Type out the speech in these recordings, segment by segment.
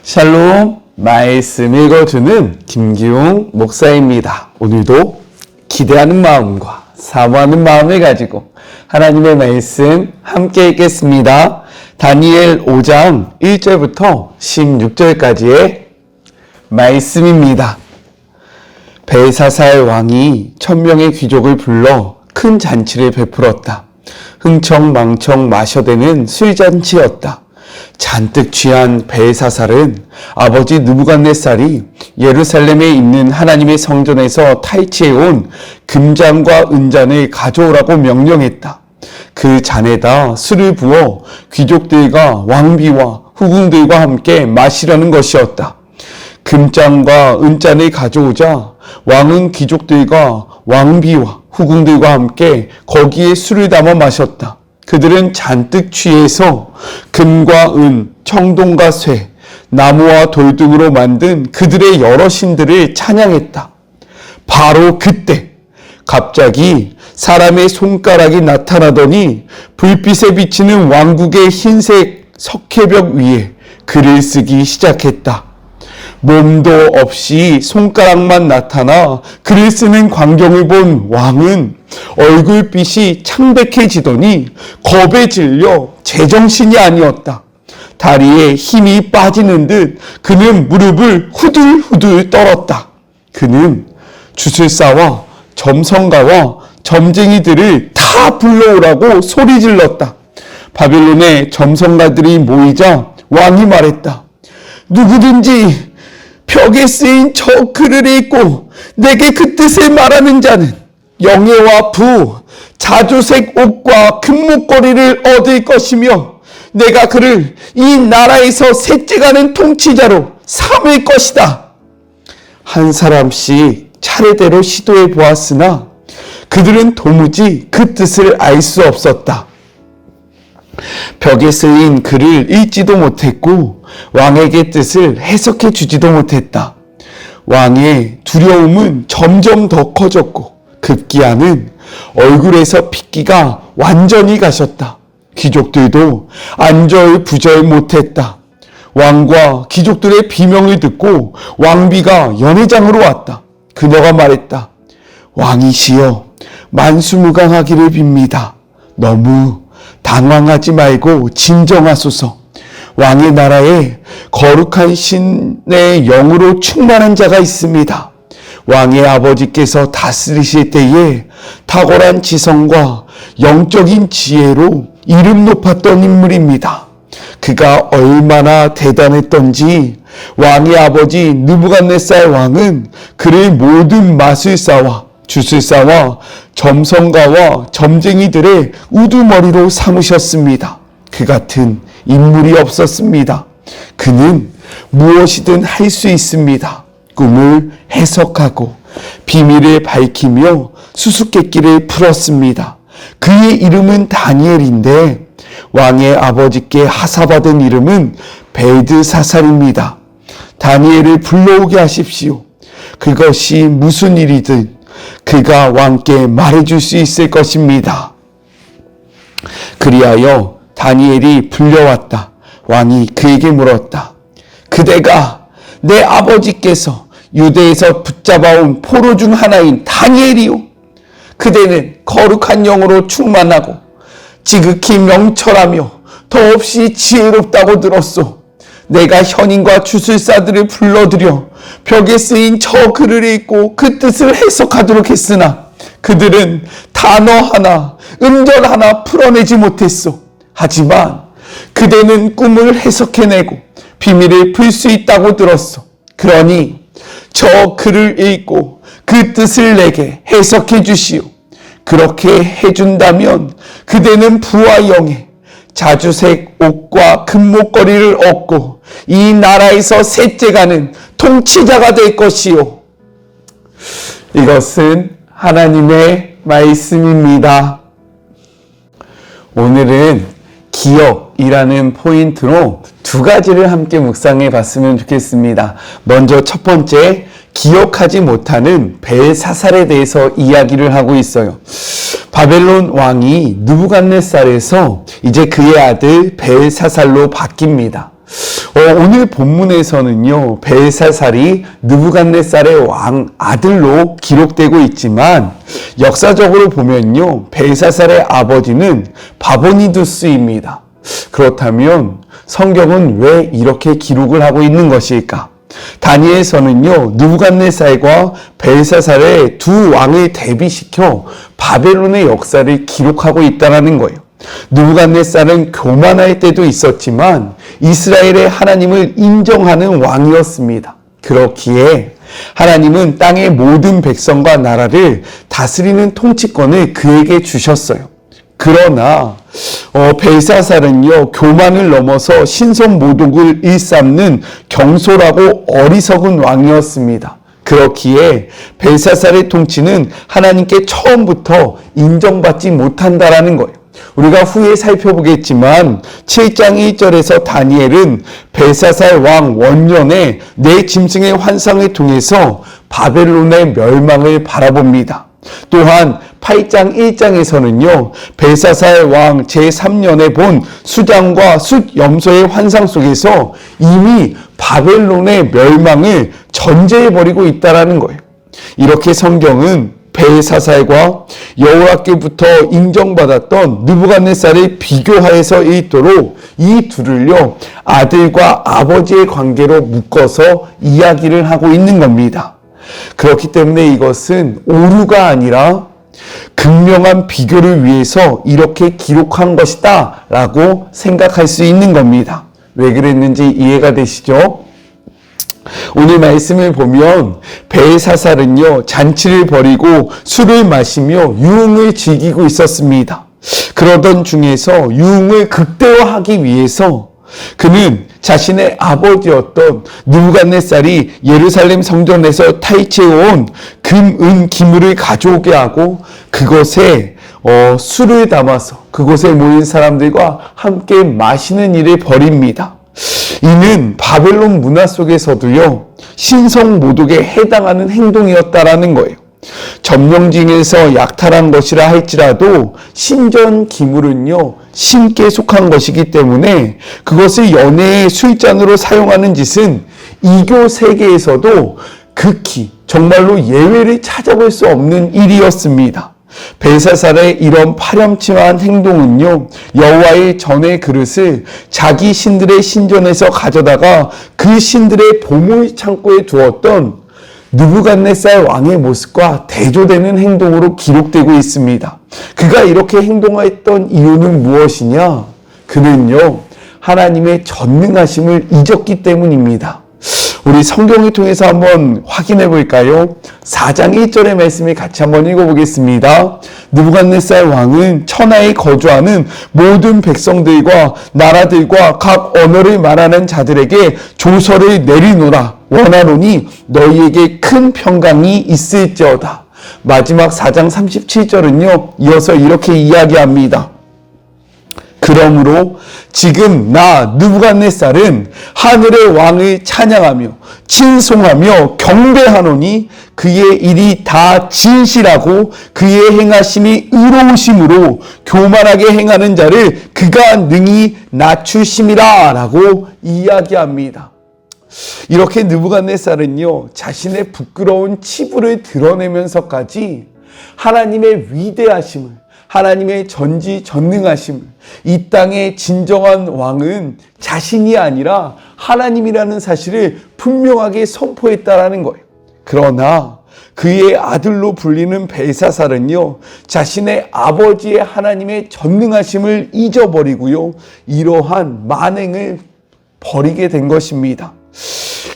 샬롬, 말씀 읽어주는 김기용 목사입니다. 오늘도 기대하는 마음과 사모하는 마음을 가지고 하나님의 말씀 함께 읽겠습니다. 다니엘 5장 1절부터 16절까지의 말씀입니다. 벨사살 왕이 1000명의 귀족을 불러 큰 잔치를 베풀었다. 흥청망청 마셔대는 술잔치였다. 잔뜩 취한 벨사살은 아버지 느부갓네살이 예루살렘에 있는 하나님의 성전에서 탈취해온 금잔과 은잔을 가져오라고 명령했다. 그 잔에다 술을 부어 귀족들과 왕비와 후궁들과 함께 마시라는 것이었다. 금잔과 은잔을 가져오자 왕은 귀족들과 왕비와 후궁들과 함께 거기에 술을 담아 마셨다. 그들은 잔뜩 취해서 금과 은, 청동과 쇠, 나무와 돌 등으로 만든 그들의 여러 신들을 찬양했다. 바로 그때 갑자기 사람의 손가락이 나타나더니 불빛에 비치는 왕국의 흰색 석회벽 위에 글을 쓰기 시작했다. 몸도 없이 손가락만 나타나 글을 쓰는 광경을 본 왕은 얼굴빛이 창백해지더니 겁에 질려 제정신이 아니었다. 다리에 힘이 빠지는 듯 그는 무릎을 후들후들 떨었다. 그는 주술사와 점성가와 점쟁이들을 다 불러오라고 소리질렀다. 바벨론의 점성가들이 모이자 왕이 말했다. 누구든지 벽에 쓰인 저 글을 읽고 내게 그 뜻을 말하는 자는 영예와 부, 자주색 옷과 금목걸이를 얻을 것이며 내가 그를 이 나라에서 셋째가는 통치자로 삼을 것이다. 한 사람씩 차례대로 시도해 보았으나 그들은 도무지 그 뜻을 알 수 없었다. 벽에 쓰인 글을 읽지도 못했고 왕에게 뜻을 해석해 주지도 못했다. 왕의 두려움은 점점 더 커졌고 급기야는 얼굴에서 핏기가 완전히 가셨다. 귀족들도 안절부절 못했다. 왕과 귀족들의 비명을 듣고 왕비가 연회장으로 왔다. 그녀가 말했다. 왕이시여 만수무강하기를 빕니다. 너무 당황하지 말고 진정하소서. 왕의 나라에 거룩한 신의 영으로 충만한 자가 있습니다. 왕의 아버지께서 다스리실 때에 탁월한 지성과 영적인 지혜로 이름 높았던 인물입니다. 그가 얼마나 대단했던지 왕의 아버지 느부갓네살 왕은 그를 모든 마술사와 주술사와 점성가와 점쟁이들의 우두머리로 삼으셨습니다. 그 같은 인물이 없었습니다. 그는 무엇이든 할 수 있습니다. 꿈을 해석하고 비밀을 밝히며 수수께끼를 풀었습니다. 그의 이름은 다니엘인데 왕의 아버지께 하사받은 이름은 벨드사살입니다. 다니엘을 불러오게 하십시오. 그것이 무슨 일이든 그가 왕께 말해줄 수 있을 것입니다. 그리하여 다니엘이 불려왔다. 왕이 그에게 물었다. 그대가 내 아버지께서 유대에서 붙잡아온 포로 중 하나인 다니엘이요. 그대는 거룩한 영으로 충만하고 지극히 명철하며 더없이 지혜롭다고 들었소. 내가 현인과 주술사들을 불러들여 벽에 쓰인 저 글을 읽고 그 뜻을 해석하도록 했으나 그들은 단어 하나, 음절 하나 풀어내지 못했소. 하지만 그대는 꿈을 해석해내고 비밀을 풀 수 있다고 들었소. 그러니 저 글을 읽고 그 뜻을 내게 해석해 주시오. 그렇게 해준다면 그대는 부와 영예, 자주색 옷과 금목걸이를 얻고 이 나라에서 셋째가는 통치자가 될 것이요. 이것은 하나님의 말씀입니다. 오늘은 기억이라는 포인트로 두 가지를 함께 묵상해 봤으면 좋겠습니다. 먼저 첫 번째, 기억하지 못하는 벨사살에 대해서 이야기를 하고 있어요. 바벨론 왕이 느부갓네살에서 이제 그의 아들 벨사살로 바뀝니다. 오늘 본문에서는요, 벨사살이 느부갓네살의 왕 아들로 기록되고 있지만 역사적으로 보면요, 벨사살의 아버지는 바보니두스입니다. 그렇다면 성경은 왜 이렇게 기록을 하고 있는 것일까? 다니엘서는요, 느부갓네살과 벨사살의 두 왕을 대비시켜 바벨론의 역사를 기록하고 있다는 거예요. 느부갓네살은 교만할 때도 있었지만 이스라엘의 하나님을 인정하는 왕이었습니다. 그렇기에 하나님은 땅의 모든 백성과 나라를 다스리는 통치권을 그에게 주셨어요. 그러나 벨사살은요, 교만을 넘어서 신성모독을 일삼는 경솔하고 어리석은 왕이었습니다. 그렇기에 벨사살의 통치는 하나님께 처음부터 인정받지 못한다라는 거예요. 우리가 후에 살펴보겠지만 7장 1절에서 다니엘은 벨사살 왕 원년에 네 짐승의 환상을 통해서 바벨론의 멸망을 바라봅니다. 또한 8장 1장에서는요, 벨사살 왕 제3년에 본 수장과 숫염소의 환상 속에서 이미 바벨론의 멸망을 전제해버리고 있다는 거예요. 이렇게 성경은 벨사살과 여호와께부터 인정받았던 느부갓네살을 비교하여서 읽도록 이 둘을요, 아들과 아버지의 관계로 묶어서 이야기를 하고 있는 겁니다. 그렇기 때문에 이것은 오류가 아니라 극명한 비교를 위해서 이렇게 기록한 것이다 라고 생각할 수 있는 겁니다. 왜 그랬는지 이해가 되시죠? 오늘 말씀을 보면 벨사살은요, 잔치를 벌이고 술을 마시며 유흥을 즐기고 있었습니다. 그러던 중에서 유흥을 극대화하기 위해서 그는 자신의 아버지였던 느부갓네살이 예루살렘 성전에서 탈취해온 금, 은, 기물을 가져오게 하고 그것에 술을 담아서 그곳에 모인 사람들과 함께 마시는 일을 벌입니다. 이는 바벨론 문화 속에서도요, 신성모독에 해당하는 행동이었다라는 거예요. 점령징에서 약탈한 것이라 할지라도 신전 기물은요, 신께 속한 것이기 때문에 그것을 연회의 술잔으로 사용하는 짓은 이교 세계에서도 극히 정말로 예외를 찾아볼 수 없는 일이었습니다. 벨사살의 이런 파렴치한 행동은요, 여호와의 전의 그릇을 자기 신들의 신전에서 가져다가 그 신들의 보물 창고에 두었던 느부갓네살 왕의 모습과 대조되는 행동으로 기록되고 있습니다. 그가 이렇게 행동했던 이유는 무엇이냐? 그는요, 하나님의 전능하심을 잊었기 때문입니다. 우리 성경을 통해서 한번 확인해 볼까요? 4장 1절의 말씀을 같이 한번 읽어보겠습니다. 느부갓네살 왕은 천하에 거주하는 모든 백성들과 나라들과 각 언어를 말하는 자들에게 조서를 내리노라. 원하노니 너희에게 큰 평강이 있을지어다. 마지막 4장 37절은요, 이어서 이렇게 이야기합니다. 그러므로 지금 나 느부갓네살은 하늘의 왕을 찬양하며 칭송하며 경배하노니 그의 일이 다 진실하고 그의 행하심이 의로우심으로 교만하게 행하는 자를 그가 능히 낮추심이라 라고 이야기합니다. 이렇게 느부갓네살은요, 자신의 부끄러운 치부를 드러내면서까지 하나님의 위대하심을, 하나님의 전지전능하심을, 이 땅의 진정한 왕은 자신이 아니라 하나님이라는 사실을 분명하게 선포했다라는 거예요. 그러나 그의 아들로 불리는 벨사살은요, 자신의 아버지의 하나님의 전능하심을 잊어버리고요, 이러한 만행을 벌이게 된 것입니다.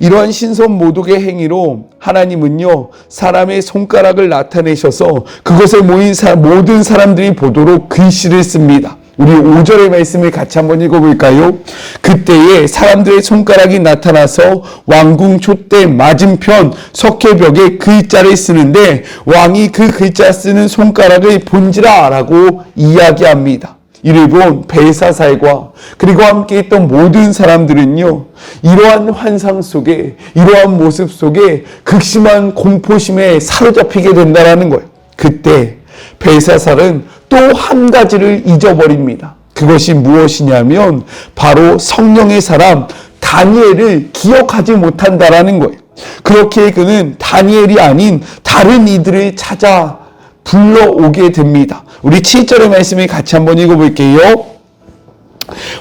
이러한 신성모독의 행위로 하나님은요, 사람의 손가락을 나타내셔서 그것에 모인 모든 사람들이 보도록 글씨를 씁니다. 우리 5절의 말씀을 같이 한번 읽어볼까요? 그때에 사람들의 손가락이 나타나서 왕궁 촛대 맞은편 석회벽에 글자를 쓰는데 왕이 그 글자 쓰는 손가락을 본지라 라고 이야기합니다. 이를 본 벨사살과 그리고 함께 있던 모든 사람들은요, 이러한 환상 속에, 이러한 모습 속에 극심한 공포심에 사로잡히게 된다는 거예요. 그때 벨사살은 또 한 가지를 잊어버립니다. 그것이 무엇이냐면 바로 성령의 사람 다니엘을 기억하지 못한다라는 거예요. 그렇게 그는 다니엘이 아닌 다른 이들을 찾아 불러오게 됩니다. 우리 7절의 말씀을 같이 한번 읽어볼게요.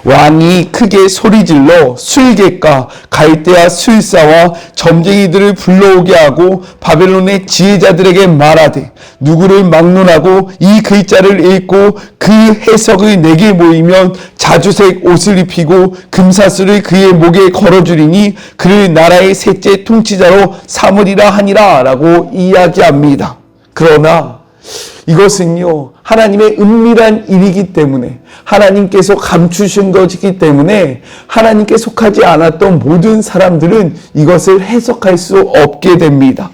왕이 크게 소리질러 술객과 갈대아 술사와 점쟁이들을 불러오게 하고 바벨론의 지혜자들에게 말하되 누구를 막론하고 이 글자를 읽고 그 해석을 내게 모이면 자주색 옷을 입히고 금사슬을 그의 목에 걸어주리니 그를 나라의 셋째 통치자로 삼으리라 하니라 라고 이야기합니다. 그러나 이것은요, 하나님의 은밀한 일이기 때문에, 하나님께서 감추신 것이기 때문에 하나님께 속하지 않았던 모든 사람들은 이것을 해석할 수 없게 됩니다.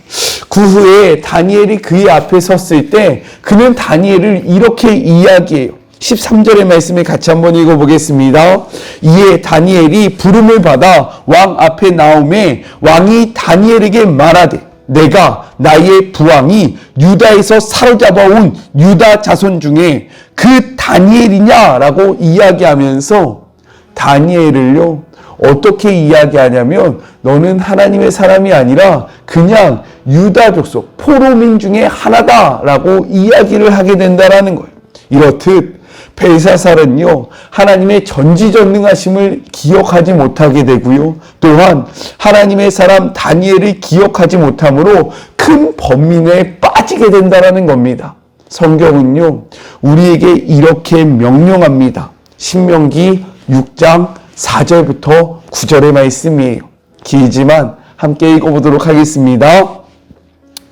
그 후에 다니엘이 그의 앞에 섰을 때 그는 다니엘을 이렇게 이야기해요. 13절의 말씀을 같이 한번 읽어보겠습니다. 이에 다니엘이 부름을 받아 왕 앞에 나오매 왕이 다니엘에게 말하되 내가 나의 부왕이 유다에서 사로잡아온 유다 자손 중에 그 다니엘이냐라고 이야기하면서 다니엘을요 어떻게 이야기하냐면 너는 하나님의 사람이 아니라 그냥 유다 족속 포로민 중에 하나다라고 이야기를 하게 된다라는 거예요. 이렇듯 벨사살은요 하나님의 전지전능하심을 기억하지 못하게 되고요, 또한 하나님의 사람 다니엘을 기억하지 못함으로 큰 범민에 빠지게 된다는 겁니다. 성경은요 우리에게 이렇게 명령합니다. 신명기 6장 4절부터 9절의 말씀이에요. 길지만 함께 읽어보도록 하겠습니다.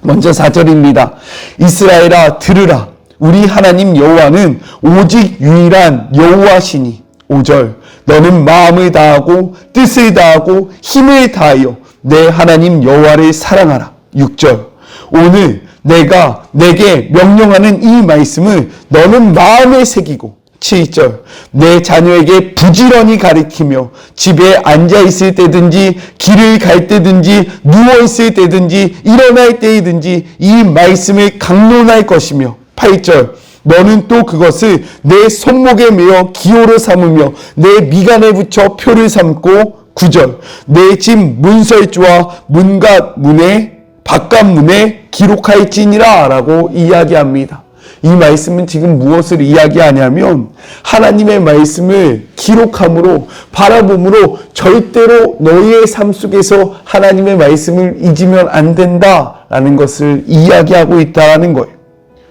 먼저 4절입니다. 이스라엘아 들으라. 우리 하나님 여호와는 오직 유일한 여호와시니. 5절 너는 마음을 다하고 뜻을 다하고 힘을 다하여 내 하나님 여호와를 사랑하라. 6절 오늘 내가 내게 명령하는 이 말씀을 너는 마음에 새기고. 7절 내 자녀에게 부지런히 가르치며 집에 앉아있을 때든지 길을 갈 때든지 누워있을 때든지 일어날 때이든지 이 말씀을 강론할 것이며. 8절 너는 또 그것을 내 손목에 매어 기호로 삼으며 내 미간에 붙여 표를 삼고. 9절 내 집 문설주와 문갓 문에 바깥 문에 기록할지니라 라고 이야기합니다. 이 말씀은 지금 무엇을 이야기하냐면 하나님의 말씀을 기록함으로 바라봄으로 절대로 너희의 삶 속에서 하나님의 말씀을 잊으면 안 된다라는 것을 이야기하고 있다는 거예요.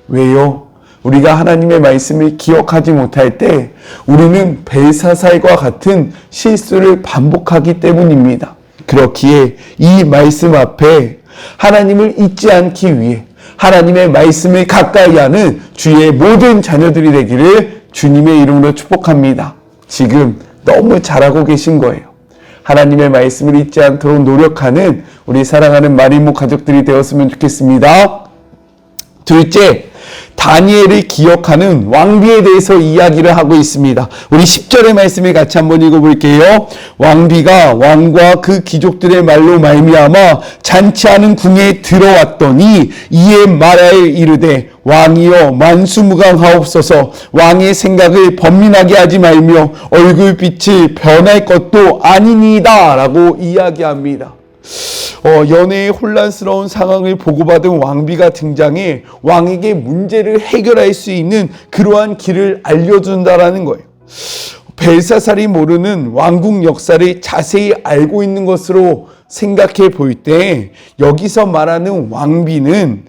왜요? 우리가 하나님의 말씀을 기억하지 못할 때 우리는 벨사살과 같은 실수를 반복하기 때문입니다. 그렇기에 이 말씀 앞에 하나님을 잊지 않기 위해 하나님의 말씀을 가까이 하는 주의 모든 자녀들이 되기를 주님의 이름으로 축복합니다. 지금 너무 잘하고 계신 거예요. 하나님의 말씀을 잊지 않도록 노력하는 우리 사랑하는 마리모 가족들이 되었으면 좋겠습니다. 둘째, 다니엘을 기억하는 왕비에 대해서 이야기를 하고 있습니다. 우리 10절의 말씀을 같이 한번 읽어볼게요. 왕비가 왕과 그 귀족들의 말로 말미암아 잔치하는 궁에 들어왔더니 이에 말하여 이르되 왕이여 만수무강하옵소서. 왕의 생각을 번민하게 하지 말며 얼굴빛이 변할 것도 아니니이다 라고 이야기합니다. 연애의 혼란스러운 상황을 보고받은 왕비가 등장해 왕에게 문제를 해결할 수 있는 그러한 길을 알려준다라는 거예요. 벨사살이 모르는 왕국 역사를 자세히 알고 있는 것으로 생각해 볼 때 여기서 말하는 왕비는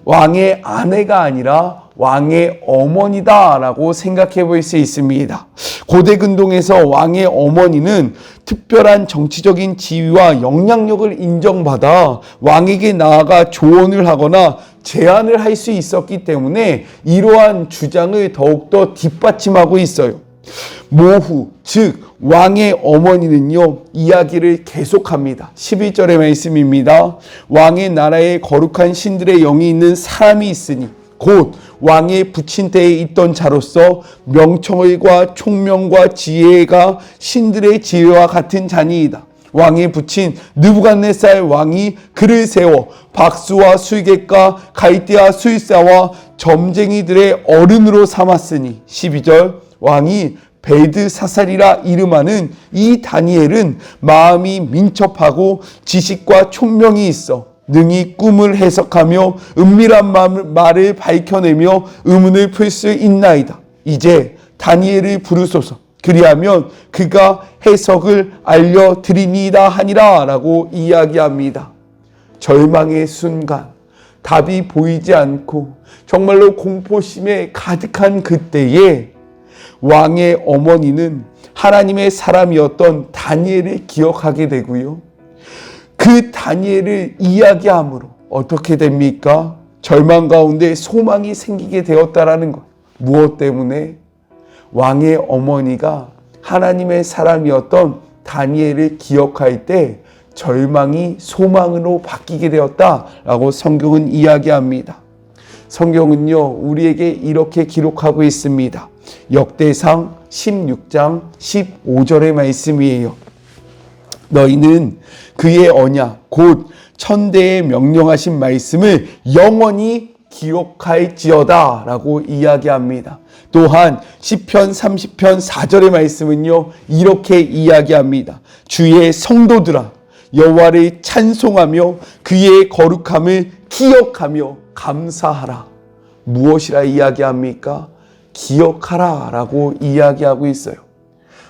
왕의 아내가 아니라 왕의 어머니다라고 생각해 볼 수 있습니다. 고대 근동에서 왕의 어머니는 특별한 정치적인 지위와 영향력을 인정받아 왕에게 나아가 조언을 하거나 제안을 할 수 있었기 때문에 이러한 주장을 더욱더 뒷받침하고 있어요. 모후, 즉 왕의 어머니는요 이야기를 계속합니다. 11절의 말씀입니다. 왕의 나라에 거룩한 신들의 영이 있는 사람이 있으니 곧 왕의 부친 때에 있던 자로서 명청을과 총명과 지혜가 신들의 지혜와 같은 자니이다. 왕의 부친 느부갓네살 왕이 그를 세워 박수와 술객과 갈대아 술사와 점쟁이들의 어른으로 삼았으니. 12절 왕이 벨드사살이라 이름하는 이 다니엘은 마음이 민첩하고 지식과 총명이 있어 능히 꿈을 해석하며 은밀한 말을 밝혀내며 의문을 풀 수 있나이다. 이제 다니엘을 부르소서. 그리하면 그가 해석을 알려드리니이다 하니라 라고 이야기합니다. 절망의 순간, 답이 보이지 않고 정말로 공포심에 가득한 그때에 왕의 어머니는 하나님의 사람이었던 다니엘을 기억하게 되고요. 그 다니엘을 이야기함으로 어떻게 됩니까? 절망 가운데 소망이 생기게 되었다라는 것. 무엇 때문에? 왕의 어머니가 하나님의 사람이었던 다니엘을 기억할 때 절망이 소망으로 바뀌게 되었다라고 성경은 이야기합니다. 성경은요, 우리에게 이렇게 기록하고 있습니다. 역대상 16장 15절의 말씀이에요. 너희는 그의 언약 곧 천대에 명령하신 말씀을 영원히 기억할지어다 라고 이야기합니다. 또한 시편 30편 4절의 말씀은요, 이렇게 이야기합니다. 주의 성도들아 여호와를 찬송하며 그의 거룩함을 기억하며 감사하라. 무엇이라 이야기합니까? 기억하라 라고 이야기하고 있어요.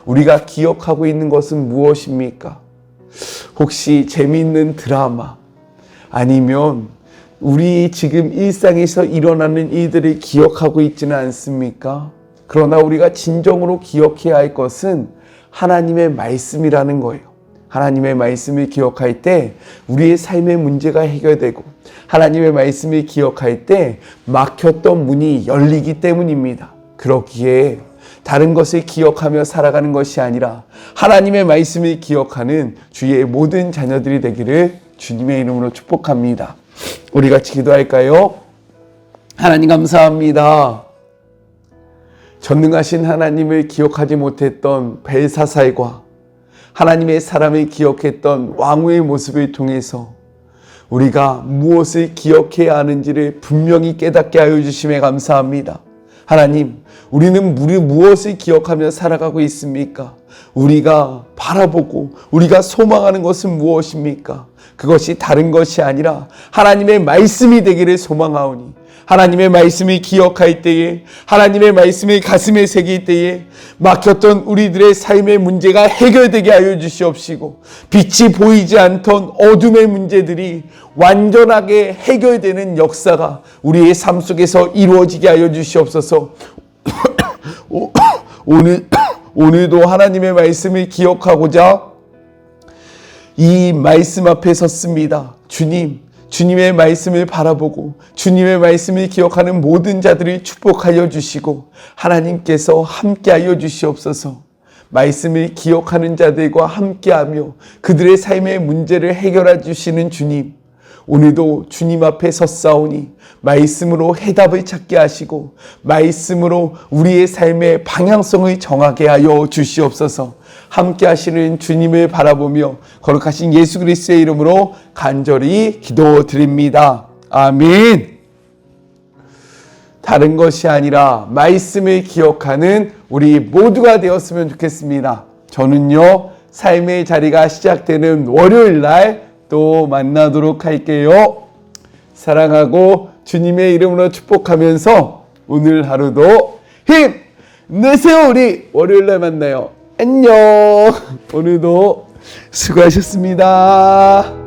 우리가 기억하고 있는 것은 무엇입니까? 혹시 재미있는 드라마 아니면 우리 지금 일상에서 일어나는 일들을 기억하고 있지는 않습니까? 그러나 우리가 진정으로 기억해야 할 것은 하나님의 말씀이라는 거예요. 하나님의 말씀을 기억할 때 우리의 삶의 문제가 해결되고 하나님의 말씀을 기억할 때 막혔던 문이 열리기 때문입니다. 그렇기에 다른 것을 기억하며 살아가는 것이 아니라 하나님의 말씀을 기억하는 주의 모든 자녀들이 되기를 주님의 이름으로 축복합니다. 우리 같이 기도할까요? 하나님 감사합니다. 전능하신 하나님을 기억하지 못했던 벨사살과 하나님의 사람을 기억했던 왕후의 모습을 통해서 우리가 무엇을 기억해야 하는지를 분명히 깨닫게 하여 주심에 감사합니다. 하나님, 우리는 무엇을 기억하며 살아가고 있습니까? 우리가 바라보고 우리가 소망하는 것은 무엇입니까? 그것이 다른 것이 아니라 하나님의 말씀이 되기를 소망하오니 하나님의 말씀을 기억할 때에 하나님의 말씀을 가슴에 새길 때에 막혔던 우리들의 삶의 문제가 해결되게 하여 주시옵시고 빛이 보이지 않던 어둠의 문제들이 완전하게 해결되는 역사가 우리의 삶 속에서 이루어지게 하여 주시옵소서. 오늘도 하나님의 말씀을 기억하고자 이 말씀 앞에 섰습니다. 주님의 말씀을 바라보고 주님의 말씀을 기억하는 모든 자들을 축복하여 주시고 하나님께서 함께하여 주시옵소서. 말씀을 기억하는 자들과 함께하며 그들의 삶의 문제를 해결해 주시는 주님, 오늘도 주님 앞에 섰사오니 말씀으로 해답을 찾게 하시고 말씀으로 우리의 삶의 방향성을 정하게 하여 주시옵소서. 함께 하시는 주님을 바라보며 거룩하신 예수 그리스도의 이름으로 간절히 기도드립니다. 아멘. 다른 것이 아니라 말씀을 기억하는 우리 모두가 되었으면 좋겠습니다. 저는요, 삶의 자리가 시작되는 월요일 날 또 만나도록 할게요. 사랑하고 주님의 이름으로 축복하면서 오늘 하루도 힘내세요. 우리 월요일 날 만나요. 안녕. 오늘도 수고하셨습니다.